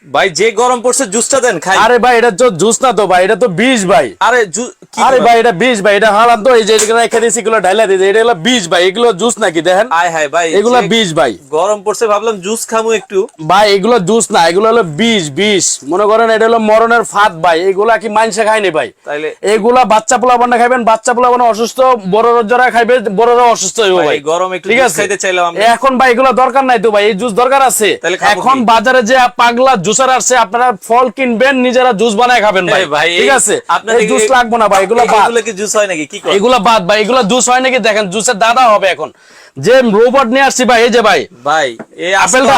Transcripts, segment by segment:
ভাই যে গরম পড়ছে জুসটা দেন খাই। আরে ভাই এটা তো জুস না তো ভাই, এটা তো বিষ ভাই। আরে আরে ভাই এটা বিষ ভাই, এটা হালান তো, এই যে এখানে রেখে দিয়েছি, এগুলো ঢাইলা দিয়েছি, এটা হলো বিষ ভাই, এগুলো জুস নাকি দেখেন। আয় হায় ভাই, এগুলো বিষ ভাই। গরম পড়ছে ভাবলাম জুস খামু একটু। ভাই এগুলো জুস না, এগুলো হলো বিষ বিষ, মনে করেন এটা হলো মরণের ফাঁদ ভাই, এগুলা কি মানুষে খায়নি ভাই। তাইলে এগুলা বাচ্চা পোলাপান খাইবেন, বাচ্চা পোলাপান অসুস্থ, বড়রা যারা খাইবে বড়রা অসুস্থ হইব ভাই। গরম একটু ঠিক জুস আছে, খাইতে চাইলাম আমরা। এখন ভাই এগুলো দরকার নাই তো ভাই, এই জুস দরকার আছে। তাহলে খাবো এখন কি? বাজারে যে পাগলা জুসার আসছে, আপনারা ফল কিনবেন, নিজেরা জুস বানায় খাবেন ভাই। ভাই ঠিক আছে, আপনাদের জুস লাগবে না ভাই, এগুলো বাদ। এগুলো কি জুস হয় নাকি? কি করে এগুলা বাদ ভাই, এগুলা জুস হয় নাকি দেখেন, জুসের দাদা হবে এখন। যে রোবট নিয়ে আসছি ভাই, এই যে ভাই ভাই এই আপেলটা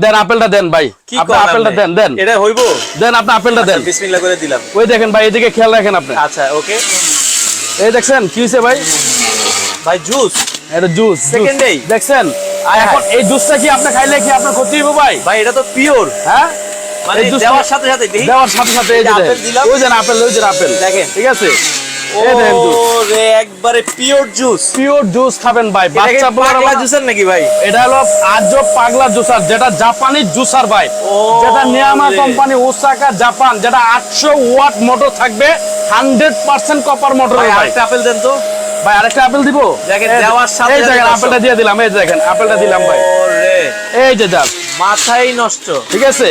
দেন, আপেলটা দেন ভাই, আপনি আপেলটা দেন, দেন এটা হইবো, দেন আপনি আপেলটা দেন। বিসমিল্লাহ করে দিলাম। ওই দেখেন ভাই, এদিকে খেয়াল রাখেন আপনি। আচ্ছা ওকে এই দেখছেন কি হইছে ভাই, ভাই জুস এটা জুস সেকেন্ডেই দেখছেন। এখন এই জুসটা কি আপনি খাইলে কি আপনার ক্ষতি হবে ভাই? ভাই এটা তো পিওর, হ্যাঁ মানে এই জুসটা দেওয়ার সাথে সাথে দেওয়ার সাথে সাথে এই যে আপেল দেখেন, দিলাম। ওই যে আপেল, ওই যে আপেল দেখেন। ঠিক আছে, এই দেখেন জুস, ওরে একবারে পিওর জুস। পিওর জুস খাবেন ভাই, বাচ্চা পাগলা পোলার জুসের নাকি ভাই? এটা হলো আজব পাগলা জুসার, যেটা জাপানি জুসার ভাই, যেটা নিয়ামা কোম্পানি ওসাকা জাপান, যেটা 800 ওয়াট মোটর থাকবে, 100% কপার মোটর ভাই ভাই। আরেকটা আপেল দেন তো। ভাই আরেকটা আপেল দিব, দেখেন দেওয়ার সাথে এই দেখেন সাথে আপেলটা দিয়ে দিলাম, এই দেখেন আপেলটা দিলাম ভাই, ওরে এই যে জাস্ট, মাথাই নষ্ট। ঠিক আছে,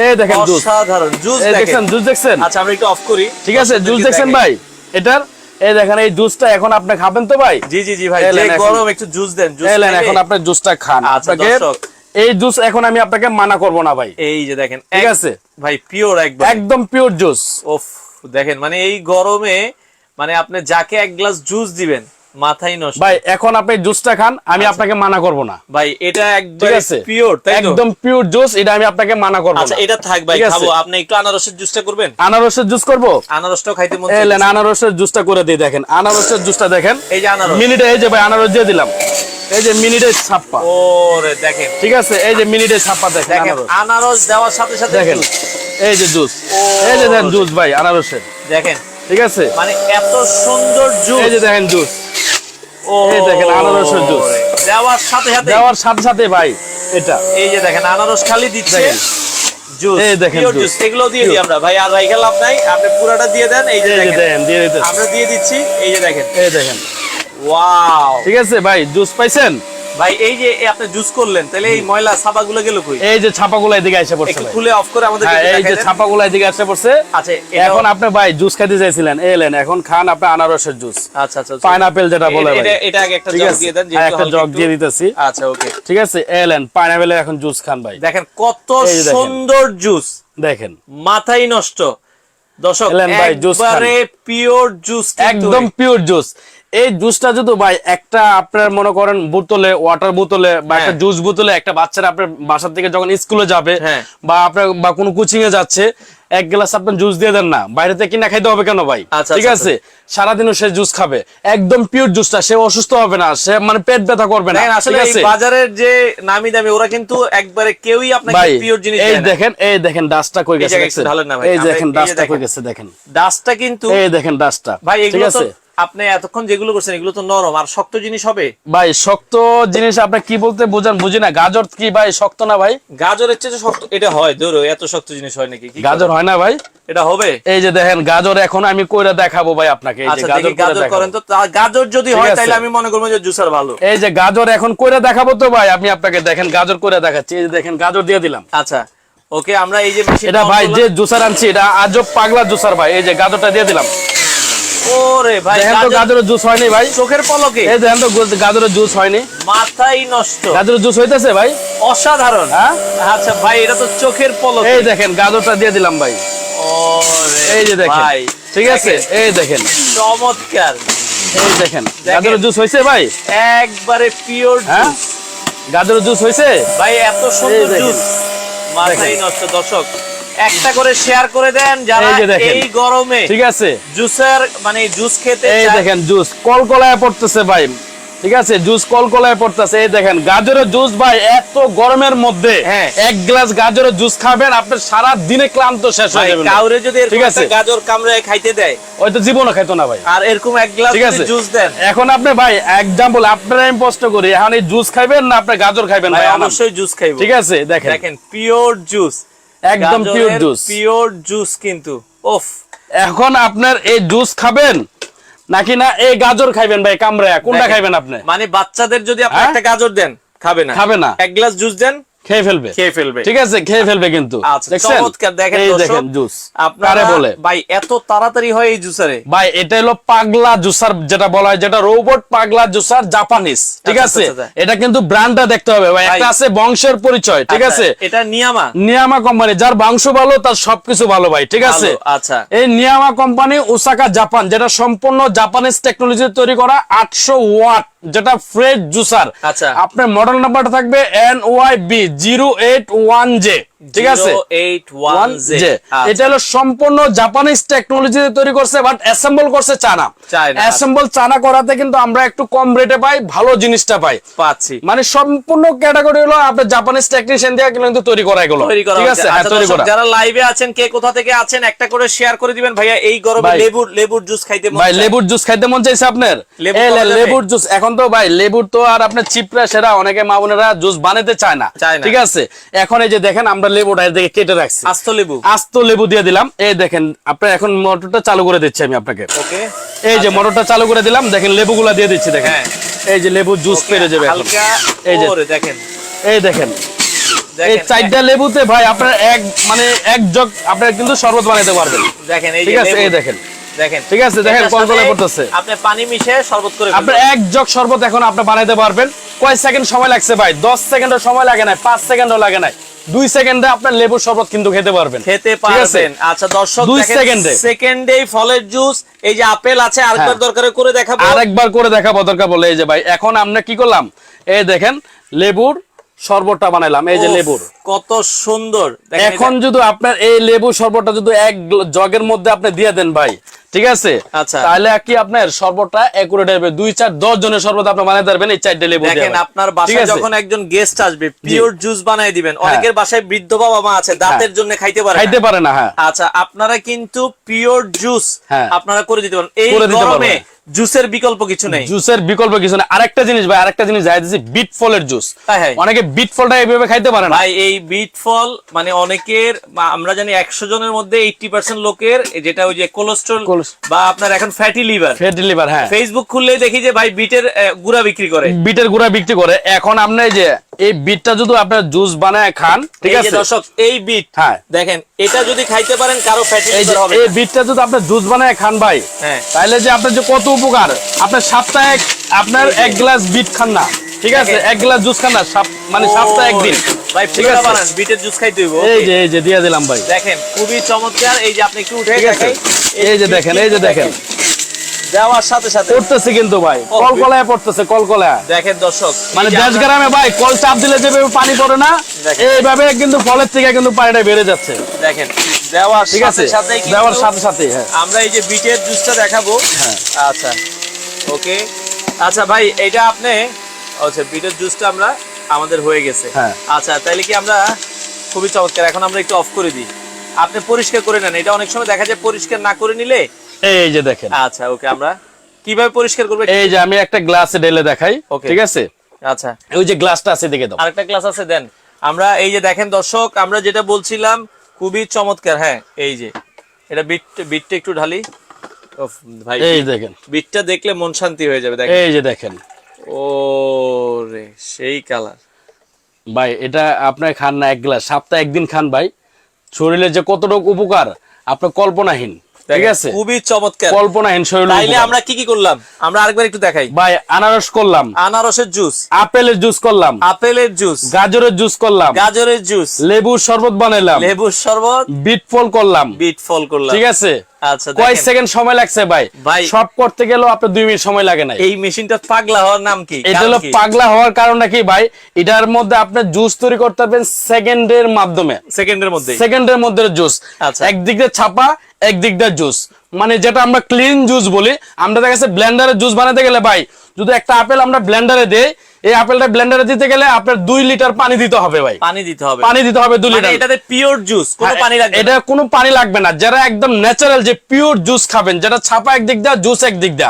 এই দেখেন জুস, অসাধারণ জুস এই দেখেন। দেখছেন জুস দেখছেন। আচ্ছা আমরা একটু অফ করি। ঠিক আছে, জুস দেখছেন ভাই এটার, এই দেখেন এই জুসটা এখন আপনি খাবেন তো ভাই। জি জি জি ভাই, এলেন যে এখন। গরম একটু জুস দেন, জুস এলেন খাইলে- এখন আপনি জুসটা খান। আচ্ছা, আপনাকে দর্শক। এই জুস এখন আমি আপনাকে মানা করব না ভাই, এই যে দেখেন ঠিক আছে ভাই পিওর একদম একদম পিওর জুস। ওফ দেখেন, মানে এই গরমে মানে আপনি যাকে এক গ্লাস জুস দিবেন মাথাই নষ্ট। ভাই এখন আপনি জুসটা খান, আমি আপনাকে মানা করব না ভাই এটা ঠিক একদম আছে, পিওর, তাই তো? একদম পিওর জুস, এটা আমি আপনাকে মানা করব আচ্ছা না। এটা থাক ভাই, ঠিক আছে? খাবো। আপনি একটু আনারসের জুসটা করবেন? আনারসের জুস করব, আনারসটাও খাইতে মন এলেন চাইছে। আনারসের জুসটা করে দিই, দেখেন আনারসের জুসটা দেখেন, এই যে আনারস, মিনিটে, এই যে ভাই আনারস দিয়ে দিলাম, এই যে মিনিটে ছাপ্পা, ওরে দেখেন ঠিক আছে, এই যে মিনিটে ছাপ্পা দেখেন দেখেন আনারস, আনারস দেওয়ার সাথে সাথে দেখেন জুস। এই যে জুস, ও, এই যে দেখেন জুস ভাই আনারসের, দেখেন ঠিক আছে, মানে এত সুন্দর জুস। এই যে দেখেন জুস, ও এই দেখেন আনারসের জুস। দেওয়ার সাথে সাথে দেওয়ার সাথে সাথে ভাই এটা, এই যে দেখেন আনারস খালি দিচ্ছে দেখেন। জুস, এই দেখেন পিওর জুস। জুস। এগুলো দিয়ে দিই আমরা ভাই, আর রাইখা লাভ নাই, আপনি পুরাটা দিয়ে দেন। এই যে এই যে দেখেন দেখেন দিয়ে দিতেছি, আমরা দিয়ে দিচ্ছি, এই যে দেখেন এই দেখেন, ওয়াও। ঠিক আছে ভাই জুস পাইছেন। ভাই এই যে আপনি জুস করলেন, তাহলে এই ময়লা ছাপাগুলো গেল কই? এই যে ছাপাগুলো এদিকে এসে পড়ছে একটু ভাই। খুলে অফ করে আমাদের হ্যাঁ, এই যে ছাপাগুলো এদিকে এসে পড়ছে। আচ্ছা এখন আপনি ভাই জুস খাইতে চাইছিলেন, এলেন এখন খান আপনি আনারসের জুস, আচ্ছা আচ্ছা পাইনাপেল যেটা বলে ভাই। এটা আগে একটা ঠিক জগ আছে, দিয়ে দেন, একটা জগ দিয়ে দিতেছি। আচ্ছা ওকে। ঠিক আছে, এলেন পাইনাপেলের এখন জুস খান ভাই, দেখেন কত এই যে দেখেন। সুন্দর জুস, দেখেন মাথাই নষ্ট। দর্শক এলেন ভাই, জুস খান। একবারে পিওর জুস, একদম পিওর জুস। এই জুসটা যদি ভাই একটা আপনার মনে করেন বোতলে, ওয়াটার বোতলে বা একটা হ্যাঁ। জুস বোতলে, একটা বাচ্চারা আপনার বাসা থেকে যখন স্কুলে যাবে হ্যাঁ। বা আপনার বা কোনো কোচিং এ যাচ্ছে, এক গ্লাস আপনার জুস দিয়ে দেন না, বাইরে থেকে কিনা খাইতে হবে কেন ভাই? আচ্ছা, ঠিক আচ্ছা, আছে, সারাদিনও সে জুস খাবে, একদম পিওর জুসটা, সে অসুস্থ হবে না, সে মানে পেট ব্যথা করবে না। দেখেন আসলে ঠিক এই আছে বাজারের যে নামি দামি ওরা কিন্তু একবারে কেউই আপনাকে ভাই, পিওর জিনিস এই দেয় না। দেখেন, এই দেখেন ডাস্টটা কই গেছে, জায়গায় একটু দেখছেন? ঢালেন না ভাই, এই আমরা দেখেন এই যে ডাস্টটা কই দেখেন। গেছে, দেখেন ডাস্টটা কিন্তু এই দেখেন ডাস্টটা ভাই, ঠিক এগুলো তো আছে আপনি এতক্ষণ যেগুলো করছেন এগুলো তো নরম, আর শক্ত জিনিস হবে ভাই। শক্ত জিনিস আপনি কি বলতে বোঝান বুঝি না। গাজর কি ভাই শক্ত না ভাই? গাজরের চেয়ে শক্ত এটা হয়? ধরো এত শক্ত জিনিস হয় নাকি? কি গাজর হয় না ভাই? এটা হবে? এই যে দেখেন গাজর এখন আমি কইরা দেখাবো ভাই আপনাকে, এই যে আচ্ছা গাজর দেখি, কইরা গাজর দেখাবো। করেন তো। গাজর যদি ঠিক হয় আছে। তাহলে আমি মনে করবো যে জুসার ভালো। এই যে গাজর এখন কইরা দেখাবো তো ভাই, আমি আপনাকে দেখেন গাজর কইরা দেখাচ্ছি। এই যে দেখেন গাজর দিয়ে দিলাম। আচ্ছা ওকে, আমরা এই যে মেশিন এটা ভাই যে জুসার আনছি, এটা আজব পাগলা জুসার ভাই। এই যে গাজরটা দিয়ে দিলাম। ওরে ভাই, দেখেন তো গাজরের জুস হয়নি ভাই, চোখের পলকে এই দেখেন তো গাজরের জুস হয়নি, মাথাই নষ্ট। গাজরের জুস হইতেছে ভাই, অসাধারণ। হ্যাঁ আচ্ছা ভাই, এটা তো চোখের পলকে। এই দেখেন গাজরটা দিয়ে দিলাম ভাই। ওরে এই যে দেখেন, ভাই, ঠিক আছে, এই দেখেন, চমৎকার। এই দেখেন গাজরের জুস হইছে ভাই, একবারে পিওর হ্যাঁ জুস গাজরের জুস হইছে ভাই, এত সুন্দর দেখেন। জুস, মাথাই দেখেন। নষ্ট। দর্শক একটা করে শেয়ার করে দেন যারা এই যে দেখেন। এই গরমে ঠিক আছে, জুসের মানে জুস খেতে এই চায়। দেখেন জুস কলকলায় পড়তেছে ভাই, ঠিক আছে, জুস কলকলায় পড়তেছে। এই দেখেন গাজরের জুস ভাই, এত গরমের মধ্যে হ্যাঁ। এক গ্লাস গাজরের জুস খাবেন, আপনার সারা দিনে ক্লান্ত শেষ ভাই, হয়ে যাবে। কাউরে যদি ঠিক এরকম আছে। একটা গাজর কামড়ায় খাইতে দেয়, হয়তো জীবনও খাইতো না ভাই। আর এরকম এক গ্লাস ঠিক আছে, জুস দেন, এখন আপনি ভাই এক্সাম্পল আপনারা আমি প্রশ্ন করি, এখন এই জুস খাইবেন না আপনি গাজর খাইবেন ভাই ভাই? আনাম। অবশ্যই জুস খাইবো। ঠিক আছে, দেখেন দেখেন পিওর জুস, একদম পিওর জুস, পিওর জুস কিন্তু ওফ। এখন আপনার এই জুস খাবেন নাকি না এই গাজর খাইবেন ভাই কামড়ায়া, কোনটা খাইবেন আপনি? মানে বাচ্চাদের যদি আপনি একটা গাজর দেন খাবে না, খাবে না, এক গ্লাস জুস দেন খেয়ে ফেলবে, ঠিক আছে, খেয়ে ফেলবে কিন্তু। দেখছেন চমৎকার। দেখেন এই দর্শক, দেখেন জুস আপনারা বলে ভাই এত তাড়াতাড়ি হয় এই জুসারে? ভাই এটা হলো পাগলা জুসার যেটা বলা হয়, যেটা রোবট পাগলা জুসার জাপানিজ, ঠিক আছে। এটা কিন্তু ব্র্যান্ডটা দেখতে হবে ভাই, একটা আছে বংশের পরিচয়, ঠিক আছে। এটা নিয়ামা কোম্পানি, যার বংশ ভালো তার সবকিছু ভালো ভাই, ঠিক আছে। আচ্ছা, এই নিয়ামা কোম্পানি ওসাকা জাপান, যেটা সম্পূর্ণ জাপানিজ টেকনোলজি তৈরি করা 800 ওয়াট যেটা ফ্রেশ জুসার। আচ্ছা, আপনার মডেল নাম্বারটা থাকবে NYB 081J, ঠিক আছে, 081J। এটা হলো সম্পূর্ণ জাপানিজ টেকনোলজি তৈরি করছে, বাট অ্যাসেম্বল করছে চায়না। অ্যাসেম্বল চায়না করাতে কিন্তু আমরা একটু কম রেটে পাই, ভালো জিনিসটা পাচ্ছি। মানে সম্পূর্ণ ক্যাটাগরি হলো আপনার জাপানিজ টেকনিশিয়ান দিয়ে কিন্তু তৈরি করা এগুলো, ঠিক আছে। তৈরি করা। যারা লাইভে আছেন, কে কোথা থেকে আছেন, একটা করে শেয়ার করে দিবেন ভাইয়া। এই গরমে লেবুর জুস খাইতে মন চায়, ভাই লেবুর জুস খাইতে মন চাইছে আপনার? লেবুর জুস এখন তো ভাই লেবুর তো আর আপনার চিপরা সেরা, অনেকে মা বোনেরা জুস বানাতে চায় না, ঠিক আছে। এখন এই যে দেখেন আমরা লেবুটা এদিকে কেটে রাখছি, আস্ত লেবু দিয়ে দিলাম। এই দেখেন আপনার এখন মোটরটা চালু করে দিচ্ছি আমি আপনাকে, ওকে। এই যে মোটরটা চালু করে দিলাম, দেখেন লেবুগুলা দিয়ে দিচ্ছি, দেখেন এই যে লেবু জুস পেরে যাবে এখন। এই যে দেখেন, এই দেখেন এই 4টা লেবুতে ভাই আপনার এক জগ আপনার কিন্তু শরবত বানাইতে পারবেন, দেখেন। এই ঠিক আছে, এই দেখেন, ঠিক আছে, দেখেন কলকলা করতেছে। আপনি পানি মিশিয়ে শরবত করে আপনি এক জগ শরবত এখন আপনি বানাইতে পারবেন। কয় সেকেন্ড সময় লাগছে ভাই? 10 সেকেন্ডের সময় লাগে না, 5 সেকেন্ডও লাগে না, 2 সেকেন্ডে আপনার লেবুর শরবত কিন্তু খেতে পারবেন। আচ্ছা দর্শক, 2 সেকেন্ডেই ফলের জুস। এই যে আপেল আছে, আরেকবার দরকার করে দেখাবো, আরেকবার করে দেখাবো দরকার বলে। এই যে ভাই এখন আমরা কি করলাম, এই দেখেন লেবুর শরবতটা বানাইলাম। এই যে লেবুর কত সুন্দর। এখন যদি আপনার এই লেবু শরবতটা যদি এক জগের মধ্যে আপনি দিয়ে দেন ভাই, ঠিক আছে, তাহলে কি আপনার শরবতটা একুরেট হবে। 2, 4, 10 জনের শরবত আপনি বানাইতে পারবেন এই 4টে লেবু দিয়ে। দেখেন আপনার বাসায় যখন একজন গেস্ট আসবে, পিওর জুস বানাই দিবেন। অনেকের বাসায় বৃদ্ধ বাবা মা আছে, দাঁতের জন্য খাইতে পারে না, হ্যাঁ। আচ্ছা, আপনারা কিন্তু পিওর জুস আপনারা করে দিতে পারেন। এই গরমে জুসের বিকল্প কিছু নেই, আরেকটা জিনিস ভাই, আরেকটা জিনিস যাই দিছি, বিট ফলের জুস। অনেকে বিট ফলটা এইভাবে খাইতে পারে না ভাই। এই বিট ফল মানে অনেকের, আমরা জানি 100 জনের মধ্যে 80% লোকের যেটা ওই যে কোলেস্ট্রল বা আপনার এখন ফ্যাটি লিভার, হ্যাঁ। ফেসবুক খুললেই দেখি যে ভাই বিটের গুঁড়া বিক্রি করে, এখন আপনি যে এই বিটটা যদি আপনার জুস বানায় খান, ঠিক আছে দর্শক, এই বিট দেখেন, এটা যদি খাইতে পারেন কারো ফ্যাটি লিভার হবে। এই বিটটা যদি আপনি জুস বানায় খান ভাই, তাহলে যে আপনার যে কত উপকার। আপনার সপ্তাহে আপনার 1 গ্লাস বিট খান না, ঠিক আছে, 1 গ্লাস জুস খান না, মানে সপ্তাহে একদিন ভাই, ঠিক আছে, বানান বিটের জুস খাইতে হইব। এই যে দিয়ে দিলাম ভাই, দেখেন খুবই চমৎকার। এই যে আপনি একটু উঠে দেখাই, এই যে দেখেন দেওয়ার সাথে সাথে পড়তেছে কিন্তু ভাই, কলকলায় পড়তেছে, কলকলায়। দেখেন দর্শক, মানে দেশ গ্রামে ভাই কল চাপ দিলে যেভাবে পানি পড়ে না, এইভাবে কিন্তু ফলের থেকে কিন্তু পানিটা বেড়ে যাচ্ছে। দেখেন দেওয়ার সাথে সাথে আমরা এই যে বিটের জুসটা দেখাবো। আচ্ছা, ওকে। আচ্ছা ভাই, এটা আপনি বিটের জুসটা আমরা আমাদের হয়ে গেছে। আচ্ছা, তাইলে কি আমরা খুবই চমৎকার। এখন আমরা একটু অফ করে দিই, আপনি পরিষ্কার করে নেন। এটা অনেক সময় দেখা যায় পরিষ্কার না করে নিলে। এই যে দেখেন, আচ্ছা ওকে, আমরা কিভাবে পরিষ্কার করব? এই যে আমি একটা গ্লাসে ঢেলে দেখাই, ঠিক আছে। আচ্ছা, ওই যে গ্লাসটা আছে দেখে দাও, আরেকটা গ্লাস আছে দেন। আমরা এই যে দেখেন দর্শক, আমরা যেটা বলছিলাম খুবই চমৎকার। হ্যাঁ, এই যে এটা বিটটা একটু ঢালি ভাই। এই দেখেন বিটটা দেখলে মন শান্তি হয়ে যাবে। দেখেন, এই যে দেখেন, ওরে সেই কালার ভাই। এটা আপনার খান না 1 গ্লাস, সপ্তাহে একদিন খান ভাই, শরীরে যে কতটুকু উপকার আপনার কল্পনাহীন, ঠিক আছে, খুবই চমৎকার, কল্পনাহীন শরীর। তাইলে আমরা কি করলাম, আমরা আরেকবার একটু দেখাই ভাই। আনারস করলাম, আনারসের জুস। আপেলের জুস করলাম, আপেলের জুস। গাজরের জুস করলাম, গাজরের জুস। লেবুর শরবত বানাইলাম, লেবুর শরবত। বিট ফল করলাম, ঠিক আছে। আচ্ছা, কয় সেকেন্ড সময় লাগছে ভাই? সব করতে গেলেও আপনার 2 মিনিট সময় লাগে না। এই মেশিনটা পাগলা হওয়ার নাম কি? এটা হলো পাগলা হওয়ার কারণটা কি ভাই? এটার মধ্যে আপনি জুস তৈরি করতে পারবেন সেকেন্ডের মাধ্যমে, সেকেন্ডের মধ্যে জুস। একদিক দিয়ে ছাপা, একদিক দিয়ে জুস, মানে যেটা আমরা ক্লিন জুস বলি। আমরা দেখা যাচ্ছে ব্লেন্ডারে জুস বানাতে গেলে ভাই, যদি একটা আপেল আমরা ব্লেন্ডারে দেই, এই আপেলটা ব্লেন্ডারে দিতে গেলে আপনার 2 লিটার পানি দিতে হবে ভাই, পানি দিতে হবে 2 লিটার। এটাতে পিওর জুস, কোনো পানি লাগবে না। এটা কোনো পানি লাগবে না। যারা একদম ন্যাচারাল যে পিওর জুস খাবেন, যেটা ছাপা একদিক দা, জুস একদিক দা,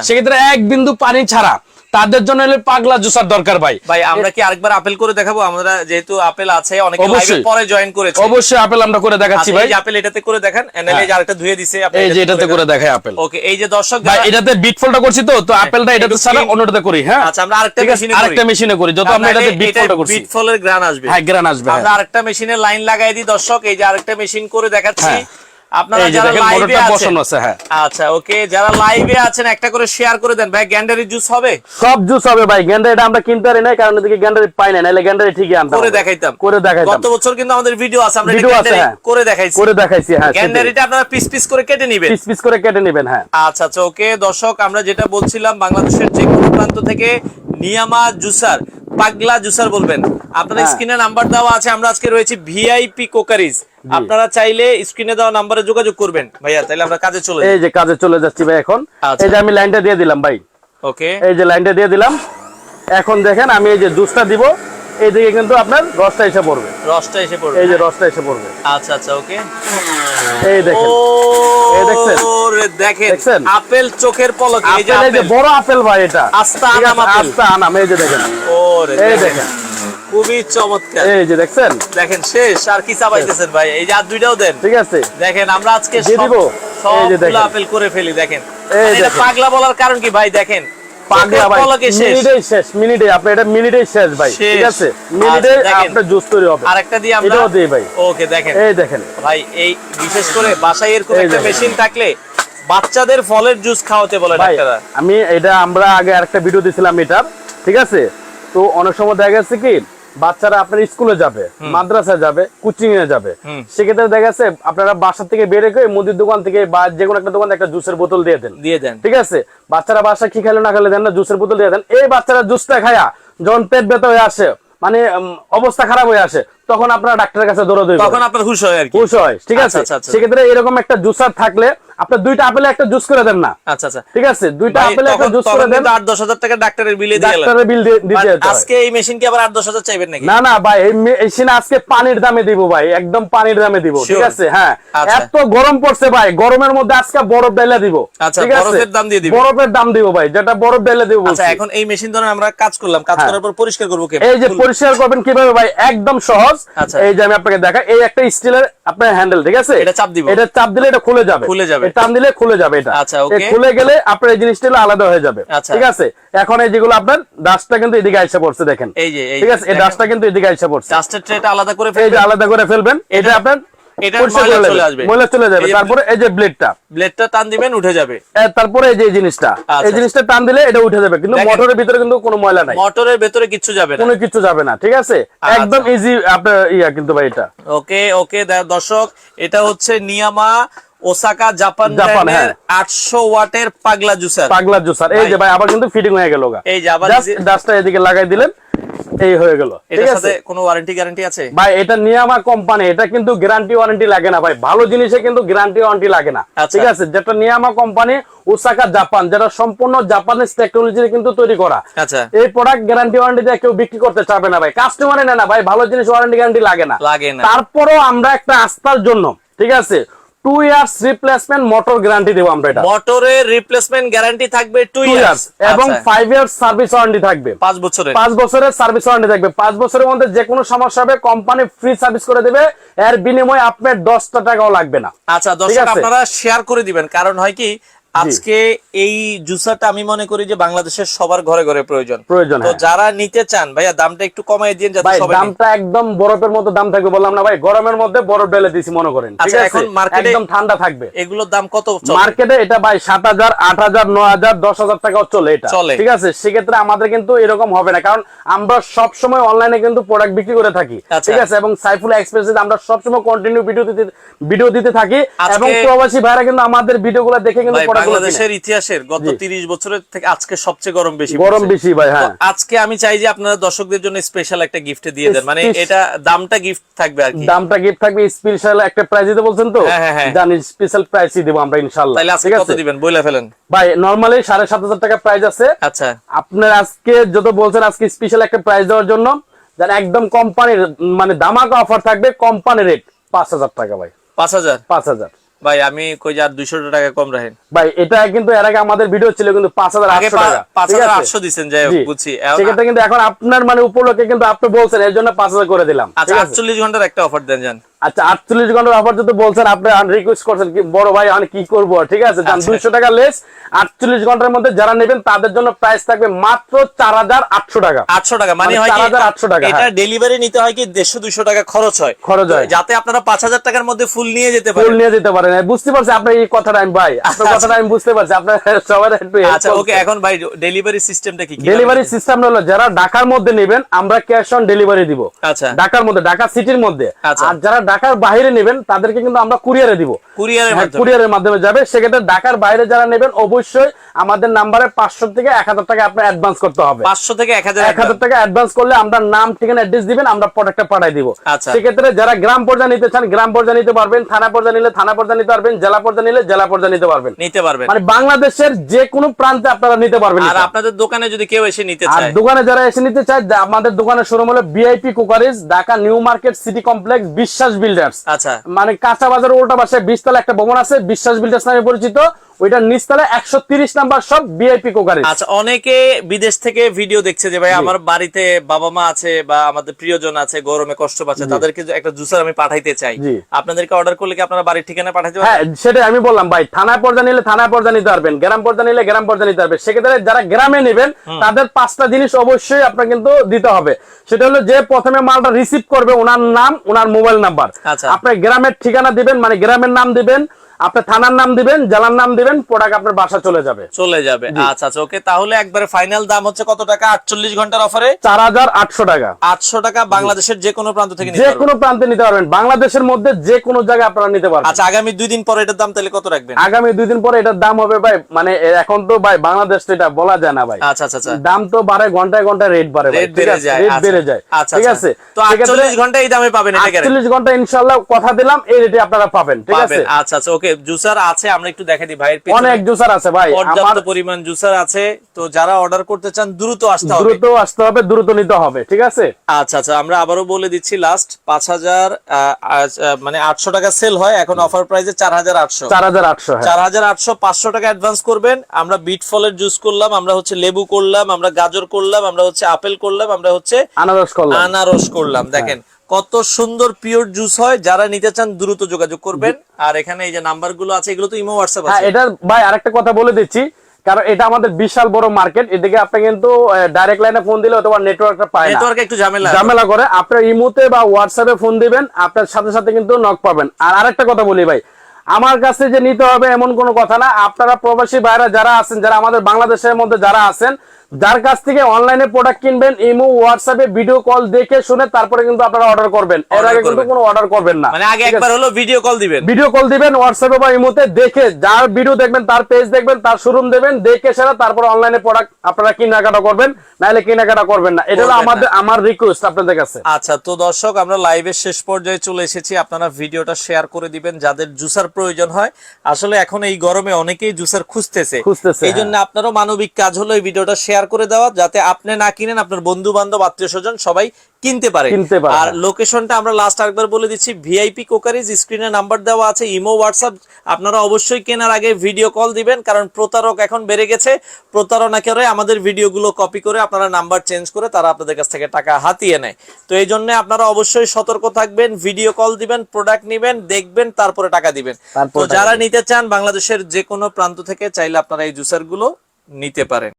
সেক্ষেত্রে 1 বিন্দু পানি ছাড়া তাদের জন্য হলে পাগলা জুসার দরকার ভাই। ভাই আমরা কি আরেকবার আপেল করে দেখাবো? আমরা যেহেতু আপেল আছে, অনেকে লাইভে পরে জয়েন করেছে, অবশ্যই আপেল আমরা করে দেখাচ্ছি ভাই। এই যে আপেল এটাতে করে দেখান, এই যে আরেকটা ধুয়ে দিছে আপনি, এই যে এটাতে করে দেখাই আপেল। ওকে, এই যে দর্শক ভাই এটাতে বিট ফলটা করছি তো আপেলটা এটাতে ছাড়া অন্যটাতে করি। হ্যাঁ আচ্ছা, আমরা আরেকটা মেশিনে করি, যত আমরা এটাতে বিট ফলটা করছি, বিট ফলের গ্রান আসবে। হ্যাঁ, গ্রান আসবে। আমরা আরেকটা মেশিনে লাইন লাগাই দিই দর্শক, এই যে আরেকটা মেশিন করে দেখাচ্ছি। আপনারা যারা লাইভে আছেন, আচ্ছা ওকে, যারা লাইভে আছেন একটা করে শেয়ার করে দেন। ভাই গ্যান্ডারি জুস হবে? সব জুস হবে ভাই। গ্যান্ডারিটা আমরা কিনতে পারি না, কারণ এদিকে গ্যান্ডারি পাই না, নাইলে গ্যান্ডারি ঠিকই আনতাম, করে দেখাইতাম। গত বছর কিন্তু আমাদের ভিডিও আছে, আমরা গ্যান্ডারি করে দেখাইছি। হ্যাঁ, গ্যান্ডারিটা আপনারা পিস পিস করে কেটে নেবেন। হ্যাঁ, আচ্ছা ওকে দর্শক, আমরা যেটা বলছিলাম, বাংলাদেশের যে কোনো প্রান্ত থেকে নিয়ামা জুসার, পাগলা জুসার বলবেন। আপনাদের স্ক্রিনে নাম্বার দেওয়া আছে। আমরা আজকে রয়েছি ভিআইপি কোকারিজ, আপনারা চাইলে স্ক্রিনে দেওয়া নম্বরে যোগাযোগ করবেন। ভাইয়া তাহলে আমরা কাজে চলে যাই। এই যে কাজে চলে যাচ্ছি ভাই এখন। এই যে আমি লাইনটা দিয়ে দিলাম ভাই। ওকে, এই যে লাইনটা দিয়ে দিলাম। এখন দেখেন আমি এই যে জুসটা দিব, এইদিকে কিন্তু আপনার রসটা এসে পড়বে। এই যে রসটা এসে পড়বে। আচ্ছা ওকে, এই দেখেন, এই দেখছেন, ওরে দেখেন আপেল চোখের পলকে। এই যে বড় আপেল ভাই, এটা আস্তা আনাম। এই যে দেখেন, ওরে এই দেখেন, খুবই চমৎকার। এই যে দেখছেন, শেষ আর কি চাবাইতেছেন ভাই? এই যে আর দুইটাও দেন। ঠিক আছে, দেখেন আমরা আজকে সবগুলো আপেল করে ফেলি। দেখেন এটা পাগলা বলার কারণ কি ভাই? দেখেন পাগলা ভাই, মিনিটেই শেষ, মিনিটে আপনি এটা মিনিটেই শেষ ভাই। ঠিক আছে, মিনিটে আপনার জুস তৈরি হবে। আরেকটা দিই আমরা, এটাও দিই ভাই। ওকে, দেখেন এই দেখেন ভাই, এই বিশেষ করে বাসায় এরকম একটা মেশিন থাকলে বাচ্চাদের ফলের জুস খাওয়াতে বলে ডাক্তাররা। আমি এটা আমরা আগে আরেকটা ভিডিও দিছিলাম এটার, ঠিক আছে। তো অনেক সময় দেখা যাচ্ছে কি বাচ্চারা আপনার স্কুলে যাবে, মাদ্রাসায় যাবে, কোচিং এ যাবে, সেক্ষেত্রে দেখা যাচ্ছে আপনারা বাসা থেকে বের হয়ে মুদির দোকান থেকে বা যে কোনো একটা দোকান একটা জুসের বোতল দিয়ে দেন। ঠিক আছে, বাচ্চারা বাসা কি খেলে না খেলে দেন না, জুসের বোতল দিয়ে দেন। এই বাচ্চারা জুসটা খায়া যখন পেট ব্যথা হয়ে আসে, মানে অবস্থা খারাপ হয়ে আসে, তখন আপনারা ডাক্তারের কাছে দৌড়াদৌড়ি, তখন আপনার হুশ হয় আর কি, হুশ হয়। ঠিক আছে, সেক্ষেত্রে এরকম একটা জুসার থাকলে আপনার দুইটা আপেলে একটা জুস করে দেন না। আচ্ছা ঠিক আছে, দুইটা আপেলে একটা জুস করে দেন। 8-10,000 টাকা ডাক্তারের বিলে দিয়ে ডাক্তারের বিল দিতে। আজকে এই মেশিন কি আবার 8-10,000 চাইবেন নাকি? না ভাই, এই মেশিন আজকে পানির দামে দিব ভাই, একদম পানির দামে দিব। ঠিক আছে, হ্যাঁ, এত গরম পড়ছে ভাই, গরমের মধ্যে আজকে বরফ ঢেলে দিব। ঠিক আছে, বরফের দাম দিয়ে দিব, বরফের দাম দিব ভাই, যেটা বরফ ঢেলে দিব। আচ্ছা, এখন এই মেশিন ধরে আমরা কাজ করলাম, কাজ করার পর পরিষ্কার করব কিভাবে? এই যে পরিষ্কার করবেন কিভাবে ভাই, একদম সহজ। এই যে আমি আপনাকে দেখাই, এই একটা স্টিলের আপনার হ্যান্ডেল, ঠিক আছে, এটা চাপ দিব, এটা চাপ দিলে এটা খুলে যাবে, টান দিলে খুলে যাবে এটা। আচ্ছা ওকে, খুলে গেলে আপনার এই জিনিসটা আলাদা হয়ে যাবে। ঠিক আছে, এখন এই যেগুলো আপনার ডাস্টটা কিন্তু এদিকে আইসা পড়ছে, দেখেন এই যে, ঠিক আছে, এই ডাস্টটা কিন্তু এদিকে আইসা পড়ছে। ডাস্টের ট্রেটা আলাদা করে ফেলবেন, এই যে আলাদা করে ফেলবেন, এটা আপনার ময়লা চলে যাবে। তারপরে এই যে ব্লেডটা টান দিবেন, উঠে যাবে। তারপরে এই যে এই জিনিসটা টান দিলে এটা উঠে যাবে, কিন্তু মোটরের ভিতরে কিন্তু কোনো ময়লা নাই, মোটরের ভিতরে কিচ্ছু যাবে না, কোনো কিছু যাবে না। ঠিক আছে, একদম ইজি আপনার কিন্তু ভাই এটা। ওকে দর্শক, এটা হচ্ছে নিয়ামা ওসাকা জাপান ব্র্যান্ডের 800 ওয়াটের পাগলা জুসার। এই যে ভাই আবার কিন্তু ফিটিং হয়ে গেল, এই যে আবার ডাস্টটা এদিকে লাগাই দিলেন, এই হয়ে গেল। ঠিক আছে, কোনো ওয়ারেন্টি গ্যারান্টি আছে ভাই? এটা নিয়ামা কোম্পানি, এটা কিন্তু গ্যারান্টি ওয়ারেন্টি লাগে না ভাই, ভালো জিনিসে কিন্তু গ্যারান্টি ওয়ারেন্টি লাগে না। ঠিক আছে, যেটা নিয়ামা কোম্পানি ওসাকা জাপান, যেটা সম্পূর্ণ জাপানিজ টেকনোলজি কিন্তু তৈরি করা, এই প্রোডাক্ট গ্যারান্টি ওয়ারেন্টি দিয়ে কেউ বিক্রি করতে চাবে না ভাই, কাস্টমারে নেয় না ভাই, ভালো জিনিস ওয়ারেন্টি গ্যারান্টি লাগে না। তারপরও আমরা একটা আস্থার জন্য, ঠিক আছে, 2 ইয়ার্স রিপ্লেসমেন্ট মোটর গ্যারান্টি দেব আমরা। এটা মোটরের রিপ্লেসমেন্ট গ্যারান্টি থাকবে 2 ইয়ার্স এবং 5 ইয়ার্স সার্ভিস ওয়ারেন্টি থাকবে, 5 বছরের সার্ভিস ওয়ারেন্টি থাকবে। 5 বছরের মধ্যে যে কোনো সমস্যা হবে কোম্পানি ফ্রি সার্ভিস করে দেবে, এর বিনিময়ে আপনার 10 টাকাও লাগবে না। আচ্ছা দর্শক, আপনারা শেয়ার করে দিবেন, কারণ হয় কি আজকে এই জুসারটা আমি মনে করি যে বাংলাদেশের সবার ঘরে ঘরে প্রয়োজন। তো যারা নিতে চান ভাইয়া, দামটা একটু কমাই দিন, যাতে সবাই, দামটা একদম বরফের মতো দাম থাকবে, বললাম না ভাই, গরমের মধ্যে বরফ ঢেলে দিছি মনে করেন। ঠিক আছে, এখন মার্কেটে একদম ঠান্ডা থাকবে। এগুলোর দাম কত মার্কেটে? এটা ভাই 7,000, 8,000, 9,000, 10,000 টাকাও চলে এটা। ঠিক আছে, সেক্ষেত্রে আমাদের কিন্তু এরকম হবে না, কারণ আমরা সব সময় অনলাইনে কিন্তু প্রোডাক্ট বিক্রি করে থাকি। ঠিক আছে, এবং সাইফুল এক্সপ্রেসে আমরা সব সময় কন্টিনিউ ভিডিও দিতে থাকি, এবং প্রবাসী ভাইরা কিন্তু আমাদের ভিডিওগুলো দেখে কিন্তু বাংলাদেশের ইতিহাসের গত 30 বছরের থেকে আজকে সবচেয়ে গরম বেশি ভাই। হ্যাঁ, আজকে আমি চাই যে আপনারা দর্শকদের জন্য স্পেশাল একটা গিফট দিয়ে দেন, মানে এটা দামটা গিফট থাকবে আর কি, দামটা গিফট থাকবে, স্পেশাল একটা প্রাইস দিতে বলছেন তো, জানি স্পেশাল প্রাইসই দেব আমরা ইনশাআল্লাহ। তাহলে আজকে কত দিবেন বলে ফেলেন ভাই? নরমালি 7,500 টাকা প্রাইস আছে। আচ্ছা, আপনার আজকে যত বলছেন আজকে স্পেশাল একটা প্রাইস দেওয়ার জন্য, জান একদম কোম্পানির মানে ধামাকা অফার থাকবে, কোম্পানি রেট 5,000 টাকা ভাই। 5,000 ভাই আমি কই যে আর 200 টাকা কম রাখেন ভাই। এটা কিন্তু এর আগে আমাদের ভিডিও ছিল কিন্তু 5800 টাকা, 5800 দিবেন, যাই হোক বুঝছি। সেটা কিন্তু এখন আপনার মানে উপলক্ষে কিন্তু আপনি বলছেন এর জন্য 5000 করে দিলাম। আচ্ছা 48 ঘন্টার একটা অফার দেন জান। আচ্ছা 48 ঘন্টার অফার যদি বলছেন, আপনি রিকোয়েস্ট করছেন কি বড় ভাই আমি কি করব, ঠিক আছে জান 200 টাকা লেস। 48 ঘন্টার মধ্যে যারা নেবেন তাদের জন্য প্রাইস থাকবে মাত্র 4800 টাকা। 800 টাকা মানে হয় কি 4800 টাকা। এটা ডেলিভারি নিতে হয় কি 150 200 টাকা খরচ হয়, যাতে আপনারা 5000 টাকার মধ্যে ফুল নিয়ে যেতে পারেন। ফুল নিয়ে যেতে পারেন, বুঝতে পারছি আপনার এই কথাটা। আমি ভাই আপনার কথাটা আমি বুঝতে পারছি, আপনার সবার একটু। আচ্ছা ওকে, এখন ভাই ডেলিভারি সিস্টেমটা কি? ডেলিভারি সিস্টেম হলো যারা ঢাকার মধ্যে নেবেন আমরা ক্যাশ অন ডেলিভারি দিব। আচ্ছা ঢাকার মধ্যে, ঢাকা সিটির মধ্যে। আর যারা ঢাকার বাইরে নেবেন তাদেরকে কিন্তু আমরা কুরিয়ারে দিব, কুরিয়ারের মাধ্যমে যাবে। সেক্ষেত্রে ঢাকার বাইরে যারা নেবেন অবশ্যই আমাদের নাম্বারে 500 থেকে 1000 টাকা আপনার অ্যাডভান্স করতে হবে। 500 থেকে 1000 টাকা অ্যাডভান্স করলে আমরা নাম ঠিকানা অ্যাড্রেস দিবেন, আমরা প্রোডাক্টটা পাঠাই দিব। সেক্ষেত্রে যারা গ্রাম পর্যায়ে নিতে চান গ্রাম পর্যায়ে নিতে পারবেন, থানা পর্যায়ে নিলে থানা পর্যায়ে নিতে পারবেন, জেলা পর্যায়ে নিলে জেলা পর্যায়ে নিতে পারবেন। মানে বাংলাদেশের যে কোনো প্রান্তে আপনারা নিতে পারবেন। আর আপনাদের দোকানে যদি কেউ এসে নিতে চায়, আর দোকানে যারা এসে নিতে চায়, আমাদের দোকানের শোরুম হলো VIP cookeries, Dhaka new market city complex, বিশ্বাস বিল্ডার্স। আচ্ছা মানে কাঁচা বাজারের উল্টা পাশে 20 তলা একটা ভবন আছে, বিশ্বাস বিল্ডার্স নামে পরিচিত। ওইটার নিচতলায় 130 নাম্বার সব ভিআইপি কুকারিজ। আচ্ছা অনেকে বিদেশ থেকে ভিডিও দেখছে যে ভাই আমার বাড়িতে বাবা মা আছে বা আমাদের প্রিয়জন আছে, গরমে কষ্ট পাচ্ছে, তাদেরকে একটা জুসার আমি পাঠাইতে চাই, আপনাদেরকে অর্ডার করলে কি আপনারা বাড়ির ঠিকানা পাঠাতে পারবেন? হ্যাঁ সেটাই আমি বললাম ভাই, থানা পর্যায়ে নিলে থানা পর্যায়ে নিতে পারবেন, গ্রাম পর্যায়ে নিলে গ্রাম পর্যায়ে নিতে পারবেন। সেক্ষেত্রে যারা গ্রামে নেবেন তাদের 5টা জিনিস অবশ্যই আপনার কিন্তু দিতে হবে। সেটা হলো যে প্রথমে মালটা রিসিভ করবে ওনার নাম, ওনার মোবাইল নাম্বার। আপনার গ্রামের ঠিকানা দিবেন, মানে গ্রামের নাম দিবেন, আপনার থানার নাম দিবেন, জেলার নাম দিবেন, প্রোডাক্ট আপনার বাসা চলে যাবে। আচ্ছা আচ্ছা ওকে, তাহলে একবারে ফাইনাল দাম হচ্ছে কত টাকা? 48 ঘন্টার অফারে 4800 টাকা। 800 টাকা বাংলাদেশের যে কোনো প্রান্ত থেকে যে কোনো প্রান্তে নিতে পারবেন, বাংলাদেশের মধ্যে যে কোনো জায়গায় আপনারা নিতে পারবেন। আচ্ছা আগামী 2 দিন পরে এটার দাম তাহলে কত রাখবেন? আগামী 2 দিন পরে এটার দাম হবে ভাই, মানে এখন তো ভাই বাংলাদেশ তো এটা বলা যায় না ভাই। আচ্ছা আচ্ছা দাম তো বাড়ে, ঘন্টায় ঘন্টায় রেট বাড়ে, রেট বেড়ে যায়। ঠিক আছে, তো 48 ঘন্টা এই দামে পাবেন, এটা গ্যারান্টি। 48 ঘন্টা ইনশাআল্লাহ কথা দিলাম এই রেটে আপনারা পাবেন, ঠিক আছে। আচ্ছা আচ্ছা ওকে, জুসার আছে আমরা একটু দেখাই দিই ভাইয়ের পিছনে। অনেক জুসার আছে ভাই, পর্যাপ্ত পরিমাণ জুসার আছে। তো যারা অর্ডার করতে চান দ্রুত আসতে হবে, দ্রুত নিতে হবে, ঠিক আছে। আচ্ছা আচ্ছা আমরা আবারও বলে দিচ্ছি, লাস্ট 5000 মানে 800 টাকা সেল হয়, এখন অফার প্রাইসে 4800। 4800 500 টাকা অ্যাডভান্স করবেন। আমরা বিট ফলের জুস করলাম, আমরা হচ্ছে লেবু করলাম, আমরা গাজর করলাম, আমরা হচ্ছে আপেল করলাম, আমরা হচ্ছে আনারস করলাম। দেখেন কত সুন্দর পিওর জুস হয়। যারা নিতে চান দ্রুত যোগাযোগ করবেন। আর এখানে এই যে নাম্বারগুলো আছে এগুলো তো ইমো হোয়াটসঅ্যাপ আছে। এটা ভাই আরেকটা কথা বলে দিচ্ছি, কারণ এটা আমাদের বিশাল বড় মার্কেট, এদিকে আপনি কিন্তু ডাইরেক্ট লাইনে ফোন দিলে অথবা নেটওয়ার্কটা পায় না, নেটওয়ার্কে একটু ঝামেলা করে। আপনার ইমোতে বা হোয়াটসঅ্যাপে ফোন দিবেন, আপনার সাথে সাথে কিন্তু নক পাবেন। আর আরেকটা কথা বলি ভাই, আমার কাছে যে নিতে হবে এমন কোনো কথা না। আপনারা প্রবাসী ভাইরা যারা আছেন, যারা আমাদের বাংলাদেশের মধ্যে যারা আছেন, যার কাছ থেকে অনলাইনে প্রোডাক্ট কিনবেন, ইমো হোয়াটসঅ্যাপে ভিডিও কল দেখে শুনে তারপরে কিন্তু আপনারা অর্ডার করবেন। এর আগে কিন্তু কোনো অর্ডার করবেন না, মানে আগে একবার হলো ভিডিও কল দিবেন হোয়াটসঅ্যাপে বা ইমোতে, দেখে যার ভিডিও দেখবেন তার পেজ দেখবেন, তার শোরুম দেবেন, দেখে সেরা তারপর অনলাইনে প্রোডাক্ট আপনারা কেনাকাটা করবেন, নাহলে কেনাকাটা করবেন না। এটা হলো আমার রিকোয়েস্ট আপনাদের কাছে। আচ্ছা তো দর্শক আমরা লাইভের শেষ পর্যায়ে চলে এসেছি। আপনারা ভিডিওটা শেয়ার করে দিবেন যাদের জুসার প্রয়োজন হয়। আসলে এখন এই গরমে অনেকেই জুসার খুঁজতেছে, এই জন্য আপনারও মানবিক কাজ হলো এই ভিডিওটা শেয়ার করে দেওয়া, যাতে আপনি না কিনেন আপনার বন্ধু বান্ধব আত্মীয় স্বজন সবাই কিনতে পারে। আর লোকেশনটা আমরা লাস্ট আরেকবার বলে দিচ্ছি, ভিআইপি কুকারিজ, স্ক্রিনে নাম্বার দেওয়া আছে, ইমো হোয়াটসঅ্যাপ। আপনারা অবশ্যই কেনার আগে ভিডিও কল দিবেন, কারণ প্রতারক এখন বেড়ে গেছে। প্রতারণা করে আমাদের ভিডিওগুলো কপি করে আপনারা নাম্বার চেঞ্জ করে তারা আপনাদের কাছ থেকে টাকা হাতিয়ে নেয়। তো এই জন্য আপনারা অবশ্যই সতর্ক থাকবেন, ভিডিও কল দিবেন, প্রোডাক্ট নিবেন, দেখবেন, তারপরে টাকা দিবেন। তো যারা নিতে চান বাংলাদেশের যে কোনো প্রান্ত থেকে চাইলে আপনারা এই জুসার গুলো নিতে পারেন।